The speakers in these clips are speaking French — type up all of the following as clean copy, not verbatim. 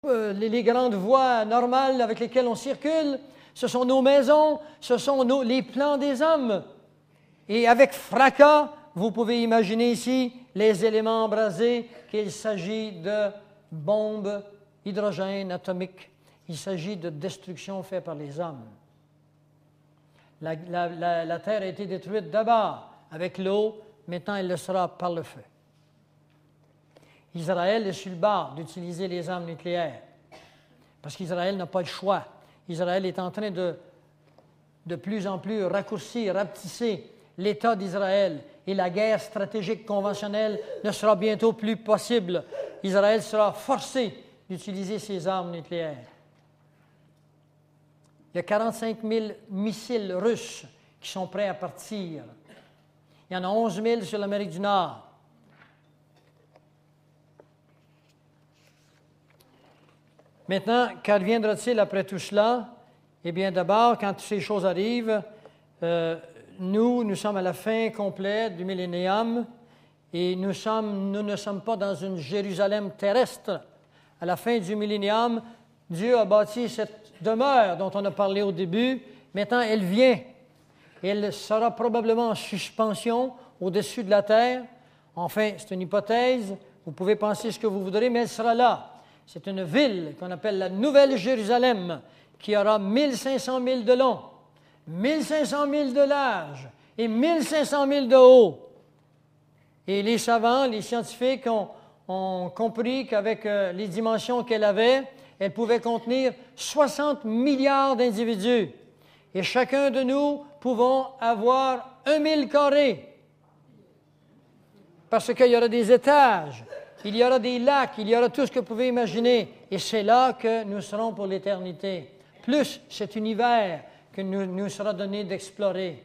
les grandes voies normales avec lesquelles on circule, ce sont nos maisons, ce sont les plans des hommes. Et avec fracas, vous pouvez imaginer ici les éléments embrasés qu'il s'agit de bombes hydrogène atomiques. Il s'agit de destruction faite par les hommes. La Terre a été détruite d'abord avec l'eau, maintenant elle le sera par le feu. Israël est sur le bord d'utiliser les armes nucléaires parce qu'Israël n'a pas le choix. Israël est en train de plus en plus raccourcir, rapetisser l'État d'Israël et la guerre stratégique conventionnelle ne sera bientôt plus possible. Israël sera forcé d'utiliser ses armes nucléaires. Il y a 45 000 missiles russes qui sont prêts à partir. Il y en a 11 000 sur l'Amérique du Nord. Maintenant, qu'adviendra-t-il après tout cela? Eh bien, d'abord, quand ces choses arrivent, nous sommes à la fin complète du millénium et nous ne sommes pas dans une Jérusalem terrestre. À la fin du millénium, Dieu a bâti cette demeure dont on a parlé au début. Maintenant, elle vient. Elle sera probablement en suspension au-dessus de la terre. Enfin, c'est une hypothèse. Vous pouvez penser ce que vous voudrez, mais elle sera là. C'est une ville qu'on appelle la Nouvelle Jérusalem qui aura 1500 000 de long, 1500 000 de large et 1500 000 de haut. Et les savants, les scientifiques ont compris qu'avec les dimensions qu'elle avait, elle pouvait contenir 60 milliards d'individus. Et chacun de nous pouvons avoir 1000 carrés. Parce qu'il y aura des étages, il y aura des lacs, il y aura tout ce que vous pouvez imaginer. Et c'est là que nous serons pour l'éternité. Plus cet univers que nous sera donné d'explorer.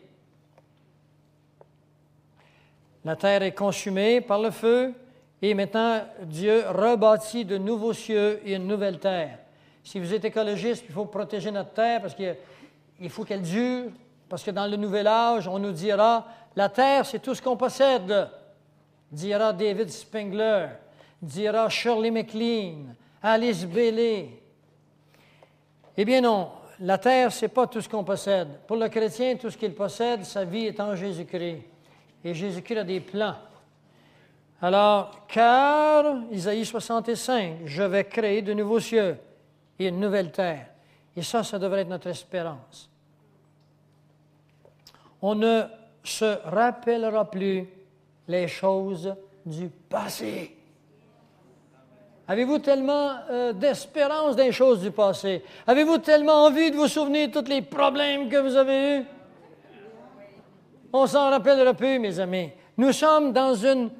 La terre est consumée par le feu et maintenant Dieu rebâtit de nouveaux cieux et une nouvelle terre. Si vous êtes écologiste, il faut protéger notre terre parce qu'il faut qu'elle dure, parce que dans le nouvel âge, on nous dira « la terre, c'est tout ce qu'on possède », dira David Spengler, dira Shirley MacLaine, Alice Bailey. Eh bien non, la terre, ce n'est pas tout ce qu'on possède. Pour le chrétien, tout ce qu'il possède, sa vie est en Jésus-Christ. Et Jésus-Christ a des plans. Alors, car, Isaïe 65, je vais créer de nouveaux cieux et une nouvelle terre. Et ça devrait être notre espérance. On ne se rappellera plus les choses du passé. Avez-vous tellement d'espérance dans les choses du passé? Avez-vous tellement envie de vous souvenir de tous les problèmes que vous avez eus? On ne s'en rappellera plus, mes amis. Nous sommes dans une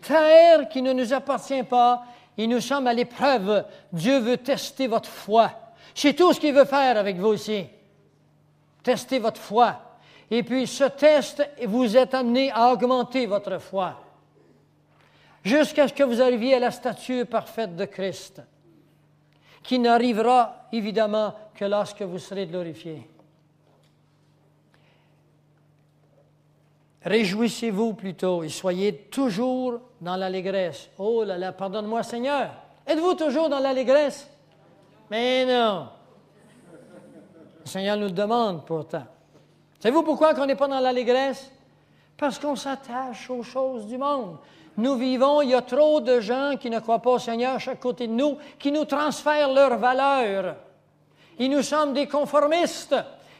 terre qui ne nous appartient pas et nous sommes à l'épreuve. Dieu veut tester votre foi. C'est tout ce qu'il veut faire avec vous ici. Tester votre foi. Et puis, ce test vous est amené à augmenter votre foi. Jusqu'à ce que vous arriviez à la stature parfaite de Christ, qui n'arrivera évidemment que lorsque vous serez glorifiés. Réjouissez-vous plutôt et soyez toujours dans l'allégresse. Oh là là, pardonne-moi Seigneur. Êtes-vous toujours dans l'allégresse? Mais non. Le Seigneur nous le demande pourtant. Savez-vous pourquoi on n'est pas dans l'allégresse? Parce qu'on s'attache aux choses du monde. Nous vivons, il y a trop de gens qui ne croient pas au Seigneur à chaque côté de nous, qui nous transfèrent leurs valeurs. Et nous sommes des conformistes.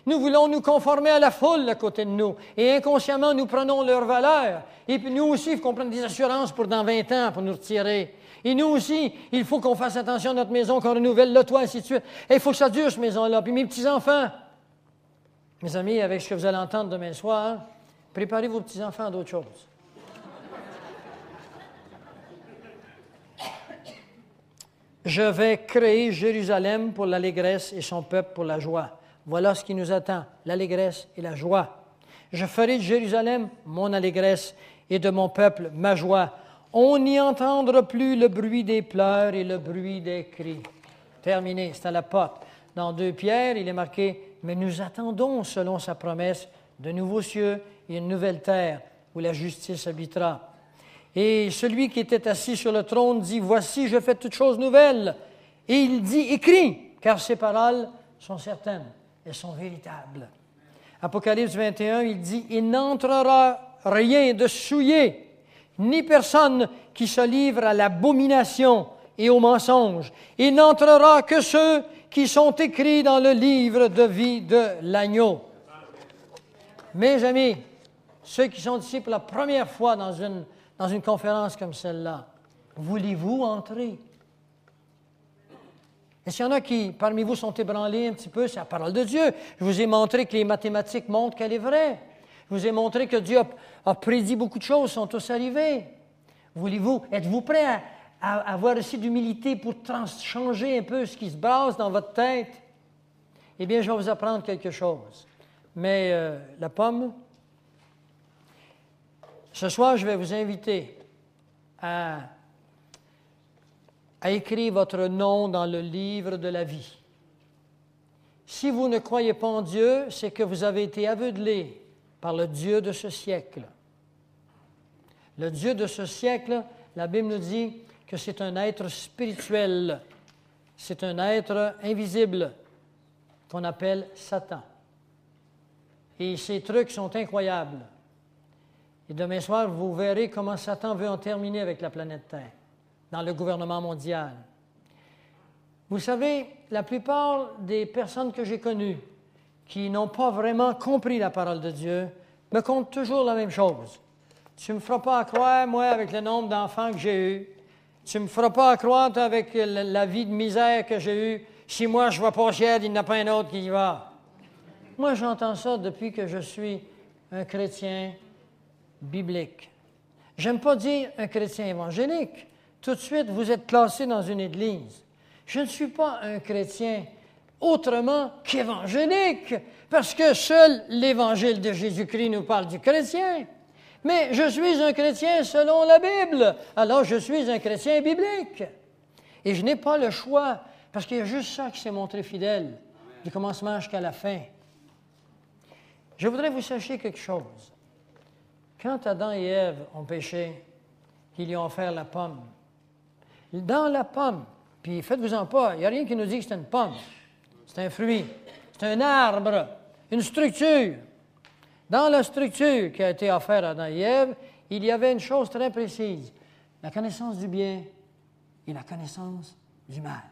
Nous voulons nous conformer à la foule à côté de nous. Et inconsciemment, nous prenons leurs valeurs. Et puis nous aussi, il faut qu'on prenne des assurances pour dans 20 ans pour nous retirer. Et nous aussi, il faut qu'on fasse attention à notre maison, qu'on renouvelle le toit, ainsi de suite. Et il faut que ça dure, cette maison-là. Puis mes petits-enfants, mes amis, avec ce que vous allez entendre demain soir, préparez vos petits-enfants à d'autres choses. Je vais créer Jérusalem pour l'allégresse et son peuple pour la joie. Voilà ce qui nous attend, l'allégresse et la joie. Je ferai de Jérusalem mon allégresse et de mon peuple ma joie. On n'y entendra plus le bruit des pleurs et le bruit des cris. Terminé, c'est à la porte. Dans 2 Pierre, il est marqué « Mais nous attendons, selon sa promesse, de nouveaux cieux et une nouvelle terre où la justice habitera. » Et celui qui était assis sur le trône dit « Voici, je fais toutes choses nouvelles. » Et il dit, écris, car ces paroles sont certaines, elles sont véritables. Apocalypse 21, il dit, il n'entrera rien de souillé, ni personne qui se livre à l'abomination et au mensonge. Il n'entrera que ceux qui sont écrits dans le livre de vie de l'agneau. Mes amis, ceux qui sont ici pour la première fois dans une conférence comme celle-là, voulez-vous entrer? Est-ce qu'il y en a qui, parmi vous, sont ébranlés un petit peu? C'est la parole de Dieu. Je vous ai montré que les mathématiques montrent qu'elle est vraie. Je vous ai montré que Dieu a prédit beaucoup de choses, sont tous arrivées. Voulez-vous, êtes-vous prêts à avoir aussi d'humilité pour changer un peu ce qui se brasse dans votre tête? Eh bien, je vais vous apprendre quelque chose. Mais la pomme, ce soir, je vais vous inviter à écrire votre nom dans le livre de la vie. Si vous ne croyez pas en Dieu, c'est que vous avez été aveuglé par le Dieu de ce siècle. Le Dieu de ce siècle, la Bible nous dit que c'est un être spirituel, c'est un être invisible qu'on appelle Satan. Et ces trucs sont incroyables. Et demain soir, vous verrez comment Satan veut en terminer avec la planète Terre, dans le gouvernement mondial. Vous savez, la plupart des personnes que j'ai connues qui n'ont pas vraiment compris la parole de Dieu me content toujours la même chose. Tu ne me feras pas croire, moi, avec le nombre d'enfants que j'ai eu. Tu ne me feras pas croire avec la vie de misère que j'ai eue. Si moi, je ne vais pas au ciel, il n'y en a pas un autre qui y va. Moi, j'entends ça depuis que je suis un chrétien biblique. J'aime pas dire un chrétien évangélique. Tout de suite, vous êtes classé dans une église. Je ne suis pas un chrétien autrement qu'évangélique, parce que seul l'Évangile de Jésus-Christ nous parle du chrétien. Mais je suis un chrétien selon la Bible, alors je suis un chrétien biblique. Et je n'ai pas le choix, parce qu'il y a juste ça qui s'est montré fidèle, du commencement jusqu'à la fin. Je voudrais que vous sachiez quelque chose. Quand Adam et Ève ont péché, qu'ils lui ont offert la pomme, dans la pomme, puis faites-vous-en pas, il n'y a rien qui nous dit que c'est une pomme. C'est un fruit, c'est un arbre, une structure. Dans la structure qui a été offerte à Adam et Ève, il y avait une chose très précise, la connaissance du bien et la connaissance du mal.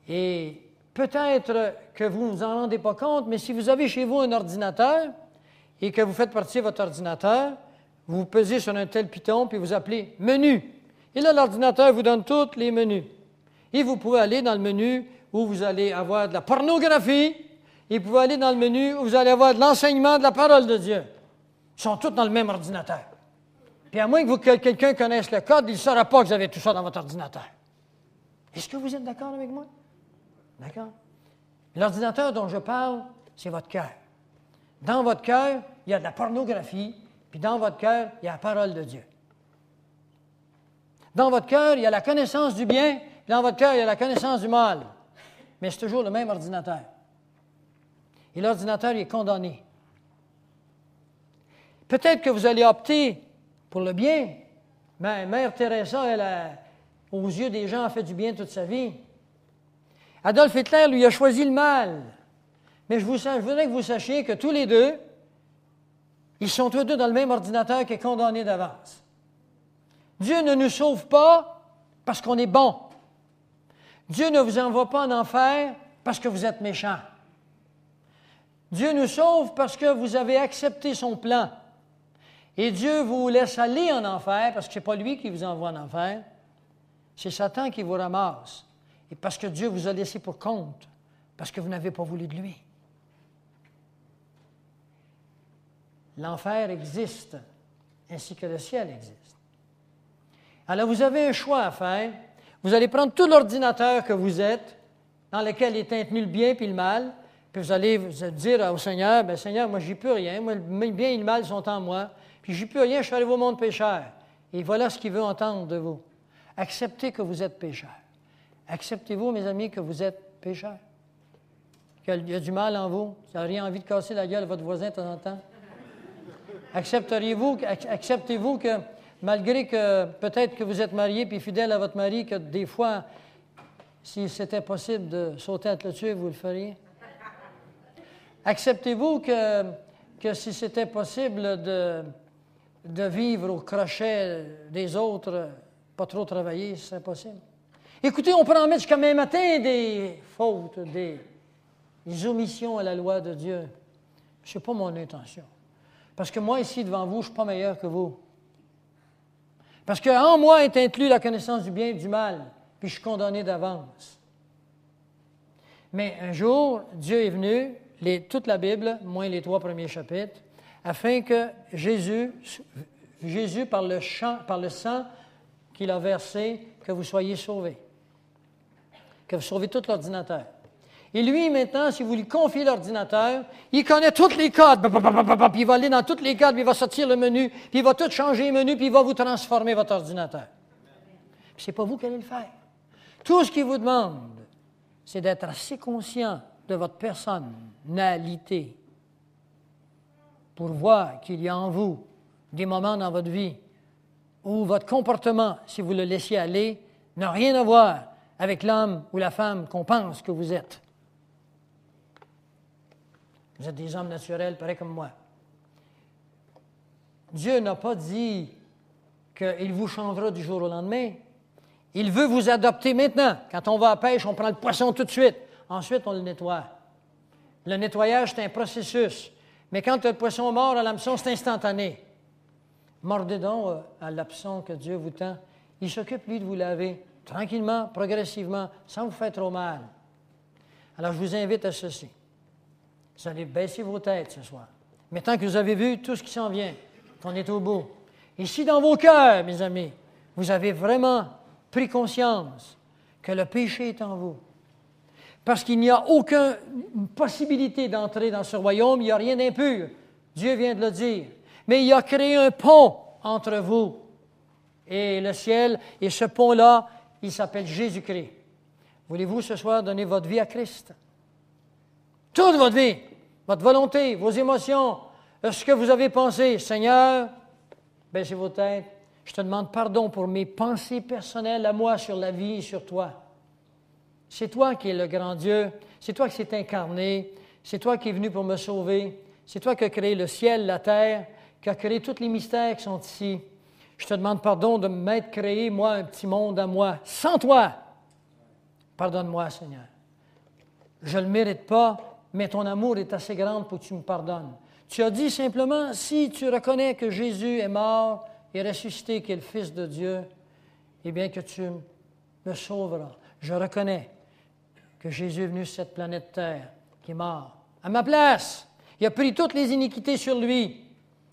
Et peut-être que vous ne vous en rendez pas compte, mais si vous avez chez vous un ordinateur et que vous faites partir votre ordinateur, vous pesez sur un tel piton puis vous appelez « menu ». Et là, l'ordinateur vous donne tous les menus. Et vous pouvez aller dans le menu où vous allez avoir de la pornographie, et vous pouvez aller dans le menu où vous allez avoir de l'enseignement de la parole de Dieu. Ils sont tous dans le même ordinateur. Puis à moins que quelqu'un connaisse le code, il ne saura pas que vous avez tout ça dans votre ordinateur. Est-ce que vous êtes d'accord avec moi? D'accord? L'ordinateur dont je parle, c'est votre cœur. Dans votre cœur, il y a de la pornographie, puis dans votre cœur, il y a la parole de Dieu. Dans votre cœur, il y a la connaissance du bien, puis dans votre cœur, il y a la connaissance du mal. Mais c'est toujours le même ordinateur. Et l'ordinateur est condamné. Peut-être que vous allez opter pour le bien. Mais Mère Teresa, elle, aux yeux des gens, a fait du bien toute sa vie. Adolf Hitler, lui, a choisi le mal. Mais je voudrais que vous sachiez que tous les deux, ils sont tous deux dans le même ordinateur qui est condamné d'avance. Dieu ne nous sauve pas parce qu'on est bon. Dieu ne vous envoie pas en enfer parce que vous êtes méchant. Dieu nous sauve parce que vous avez accepté son plan. Et Dieu vous laisse aller en enfer parce que ce n'est pas lui qui vous envoie en enfer. C'est Satan qui vous ramasse. Et parce que Dieu vous a laissé pour compte, parce que vous n'avez pas voulu de lui. L'enfer existe, ainsi que le ciel existe. Alors, vous avez un choix à faire. Vous allez prendre tout l'ordinateur que vous êtes, dans lequel est contenu le bien et le mal, puis vous allez dire au Seigneur, « Bien, Seigneur, moi, j'y peux rien. Moi, le bien et le mal sont en moi. Puis, j'y peux rien, je suis arrivé au monde pécheur. » Et voilà ce qu'il veut entendre de vous. Acceptez que vous êtes pécheur. Acceptez-vous, mes amis, que vous êtes pécheur? Qu'il y a du mal en vous? Vous n'avez envie de casser la gueule à votre voisin de temps en temps? Acceptez-vous que malgré que peut-être que vous êtes marié puis fidèle à votre mari, que des fois, si c'était possible de sauter à le tuer, vous le feriez? Acceptez-vous que si c'était possible de vivre au crochet des autres, pas trop travailler, ce serait possible? Écoutez, on peut en mettre jusqu'à même matin des fautes, des omissions à la loi de Dieu. Ce n'est pas mon intention. Parce que moi, ici, devant vous, je ne suis pas meilleur que vous. Parce qu'en moi est inclus la connaissance du bien et du mal, puis je suis condamné d'avance. Mais un jour, Dieu est venu, toute la Bible, moins les 3 premiers chapitres, afin que Jésus par le sang qu'il a versé, que vous soyez sauvés. Que vous sauvez tout l'ordinateur. Et lui, maintenant, si vous lui confiez l'ordinateur, il connaît tous les codes, puis il va aller dans tous les codes, puis il va sortir le menu, puis il va tout changer le menu, puis il va vous transformer votre ordinateur. Puis c'est pas vous qui allez le faire. Tout ce qu'il vous demande, c'est d'être assez conscient de votre personnalité pour voir qu'il y a en vous des moments dans votre vie où votre comportement, si vous le laissiez aller, n'a rien à voir avec l'homme ou la femme qu'on pense que vous êtes. Vous êtes des hommes naturels, pareils comme moi. Dieu n'a pas dit qu'il vous changera du jour au lendemain. Il veut vous adopter maintenant. Quand on va à la pêche, on prend le poisson tout de suite. Ensuite, on le nettoie. Le nettoyage, c'est un processus. Mais quand le poisson mord à l'hameçon, c'est instantané. Mordez donc à l'hameçon que Dieu vous tend. Il s'occupe, lui, de vous laver tranquillement, progressivement, sans vous faire trop mal. Alors, je vous invite à ceci. Vous allez baisser vos têtes ce soir. Maintenant que vous avez vu tout ce qui s'en vient, qu'on est au bout. Et si dans vos cœurs, mes amis, vous avez vraiment pris conscience que le péché est en vous, parce qu'il n'y a aucune possibilité d'entrer dans ce royaume, il n'y a rien d'impur. Dieu vient de le dire. Mais il a créé un pont entre vous et le ciel, et ce pont-là, il s'appelle Jésus-Christ. Voulez-vous ce soir donner votre vie à Christ? Toute votre vie, votre volonté, vos émotions, ce que vous avez pensé. Seigneur, baissez vos têtes. Je te demande pardon pour mes pensées personnelles à moi sur la vie et sur toi. C'est toi qui es le grand Dieu. C'est toi qui s'est incarné. C'est toi qui es venu pour me sauver. C'est toi qui as créé le ciel, la terre, qui as créé tous les mystères qui sont ici. Je te demande pardon de m'être créé, moi, un petit monde à moi. Sans toi, pardonne-moi, Seigneur. Je ne le mérite pas, mais ton amour est assez grand pour que tu me pardonnes. Tu as dit simplement, si tu reconnais que Jésus est mort et ressuscité, qu'il est le Fils de Dieu, eh bien que tu me sauveras. Je reconnais que Jésus est venu sur cette planète Terre, qui est mort. À ma place, il a pris toutes les iniquités sur lui,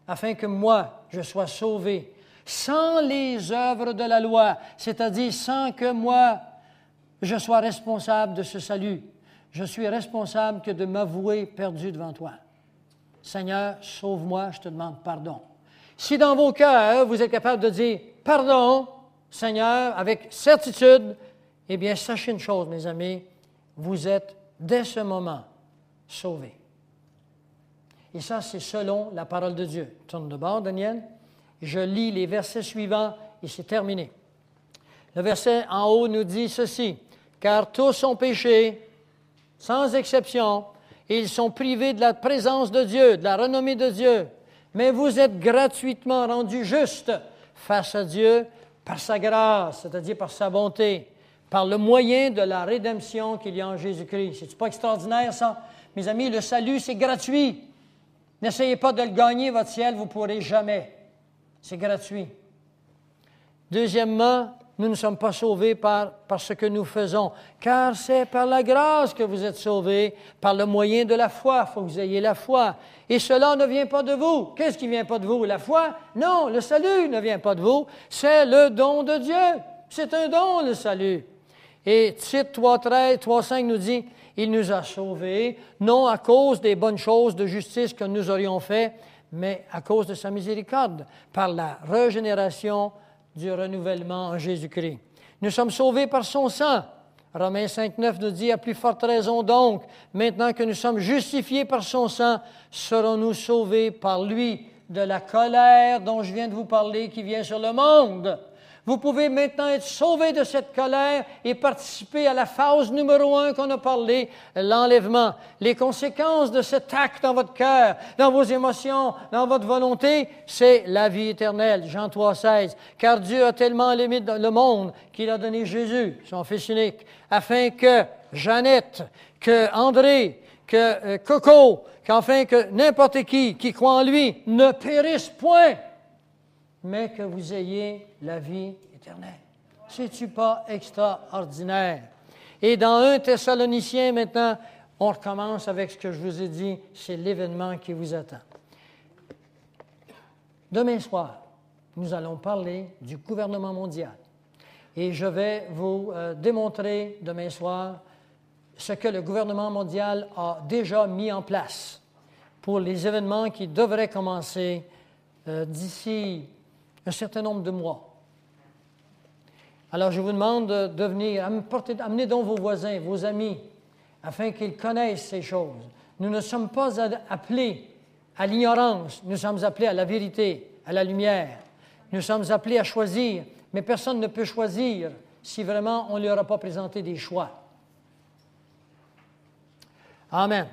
afin que moi, je sois sauvé, sans les œuvres de la loi, c'est-à-dire sans que moi, je sois responsable de ce salut. Je suis responsable que de m'avouer perdu devant toi. Seigneur, sauve-moi, je te demande pardon. Si dans vos cœurs, vous êtes capable de dire « Pardon, Seigneur », avec certitude, eh bien, sachez une chose, mes amis, vous êtes, dès ce moment, sauvés. Et ça, c'est selon la parole de Dieu. Tourne de bord, Daniel. Je lis les versets suivants et c'est terminé. Le verset en haut nous dit ceci. « Car tous ont péché, sans exception, et ils sont privés de la présence de Dieu, de la renommée de Dieu. Mais vous êtes gratuitement rendus justes face à Dieu par sa grâce, c'est-à-dire par sa bonté, par le moyen de la rédemption qu'il y a en Jésus-Christ. » C'est pas extraordinaire, ça? Mes amis, le salut, c'est gratuit. N'essayez pas de le gagner, votre ciel, vous ne pourrez jamais. C'est gratuit. Deuxièmement, nous ne sommes pas sauvés par ce que nous faisons, car c'est par la grâce que vous êtes sauvés, par le moyen de la foi. Il faut que vous ayez la foi. Et cela ne vient pas de vous. Qu'est-ce qui ne vient pas de vous? La foi? Non, le salut ne vient pas de vous. C'est le don de Dieu. C'est un don, le salut. Et Tite 3.13, 3.5 nous dit, « Il nous a sauvés, non à cause des bonnes choses de justice que nous aurions fait, mais à cause de sa miséricorde, par la régénération du renouvellement en Jésus-Christ. Nous sommes sauvés par son sang. » Romains 5.9 nous dit, « À plus forte raison donc, maintenant que nous sommes justifiés par son sang, serons-nous sauvés par lui de la colère dont je viens de vous parler qui vient sur le monde. Vous pouvez maintenant être sauvé de cette colère et participer à la phase numéro 1 qu'on a parlé, l'enlèvement. Les conséquences de cet acte dans votre cœur, dans vos émotions, dans votre volonté, c'est la vie éternelle. Jean 3,16. Car Dieu a tellement aimé le monde qu'il a donné Jésus, son Fils unique, afin que Jeannette, que André, que Coco, qu'enfin que n'importe qui croit en lui ne périsse point, mais que vous ayez la vie éternelle. C'est-tu pas extraordinaire? Et dans 1 Thessaloniciens, maintenant, on recommence avec ce que je vous ai dit, c'est l'événement qui vous attend. Demain soir, nous allons parler du gouvernement mondial. Et je vais vous démontrer demain soir ce que le gouvernement mondial a déjà mis en place pour les événements qui devraient commencer d'ici un certain nombre de mois. Alors, je vous demande de venir, amenez donc vos voisins, vos amis, afin qu'ils connaissent ces choses. Nous ne sommes pas appelés à l'ignorance, nous sommes appelés à la vérité, à la lumière. Nous sommes appelés à choisir, mais personne ne peut choisir si vraiment on ne lui aura pas présenté des choix. Amen.